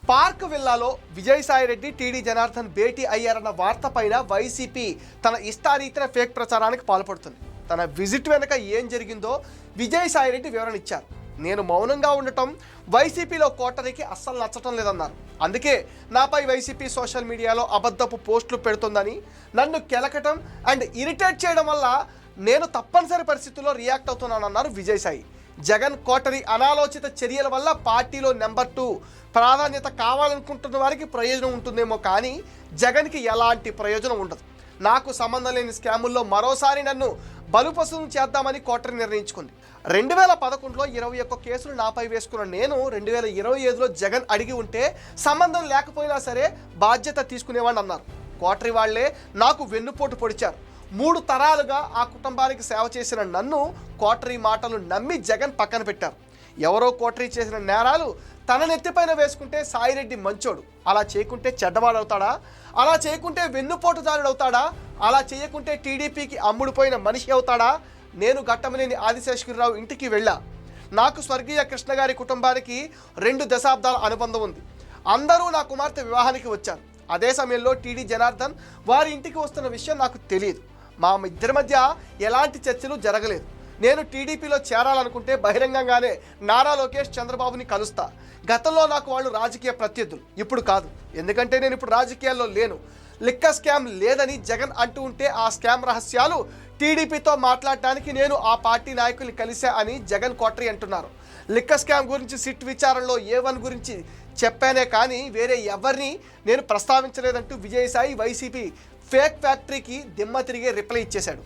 Park విల్లాలో Vijayasai Reddy TD Janardhan భేటీ అయ్యారన్న వార్త పైన YCP తన ఇష్టారీతిన ఫేక్ ప్రచారానికి పాల్పడుతుంది. తన విజిట్ వెనుక ఏం జరిగిందో విజయసాయిరెడ్డి వివరణ ఇచ్చారు. నేను మౌనంగా ఉండటం వైసీపీలో కోటరీకి అస్సలు నచ్చటం లేదన్నారు. అందుకే నాపై వైసీపీ సోషల్ మీడియాలో అబద్ధపు పోస్టులు పెడుతుందని, నన్ను కెలకటం అండ్ ఇరిటేట్ చేయడం వల్ల నేను తప్పనిసరి పరిస్థితుల్లో రియాక్ట్ అవుతున్నానన్నారు విజయసాయి. జగన్ కోటరీ అనాలోచిత చర్యల వల్ల పార్టీలో నెంబర్ 2 ప్రాధాన్యత కావాలనుకుంటున్న వారికి ప్రయోజనం ఉంటుందేమో, కానీ జగన్కి ఎలాంటి ప్రయోజనం ఉండదు. నాకు సంబంధం లేని స్కాముల్లో మరోసారి నన్ను బలుపశువును చేద్దామని కోటరీ నిర్ణయించుకుంది. 2011లో 21 కేసులు నాపై వేసుకున్న నేను 2025లో జగన్ అడిగి ఉంటే సంబంధం లేకపోయినా సరే బాధ్యత తీసుకునేవాడిని అన్నారు. కోటరీ వాళ్లే నాకు వెన్నుపోటు పొడిచారు. 3 తరాలుగా ఆ కుటుంబానికి సేవ చేసిన నన్ను కోటరీ మాటలు నమ్మి జగన్ పక్కన పెట్టారు. ఎవరో కోటరీ చేసిన నేరాలు తన నెత్తిపైన వేసుకుంటే సాయిరెడ్డి మంచోడు, అలా చేయకుంటే చెడ్డవాడవుతాడా? అలా చేయకుంటే వెన్నుపోటుదారుడవుతాడా? అలా చేయకుంటే టీడీపీకి అమ్ముడుపోయిన మనిషి అవుతాడా? నేను ఘట్టమనేని ఆదిశేషగిరిరావు ఇంటికి వెళ్ళా. నాకు స్వర్గీయ కృష్ణ గారి కుటుంబానికి 2 దశాబ్దాల అనుబంధం ఉంది. అందరూ నా కుమార్తె వివాహానికి వచ్చారు. అదే సమయంలో టీడీ జనార్దన్ వారి ఇంటికి వస్తున్న విషయం నాకు తెలియదు. మా ఇద్దరి మధ్య ఎలాంటి చర్చలు జరగలేదు. నేను టీడీపీలో చేరాలనుకుంటే బహిరంగంగానే నారా లోకేష్, చంద్రబాబుని కలుస్తా. గతంలో నాకు వాళ్ళు రాజకీయ ప్రత్యర్థులు, ఇప్పుడు కాదు. ఎందుకంటే నేను ఇప్పుడు రాజకీయాల్లో లేను. లిక్కర్ స్కామ్ లేదని జగన్ అంటూ ఉంటే ఆ స్కామ్ రహస్యాలు టీడీపీతో మాట్లాడటానికి నేను ఆ పార్టీ నాయకుల్ని కలిసా అని జగన్ కోటరీ అంటున్నారు. లిక్కర్ స్కామ్ గురించి సిట్ విచారణలో A1 గురించి చెప్పానే కానీ వేరే ఎవరిని నేను ప్రస్తావించలేదంటూ విజయసాయి వైసీపీ ఫేక్ ఫ్యాక్టరీకి దిమ్మ తిరిగే రిప్లై ఇచ్చేశాడు.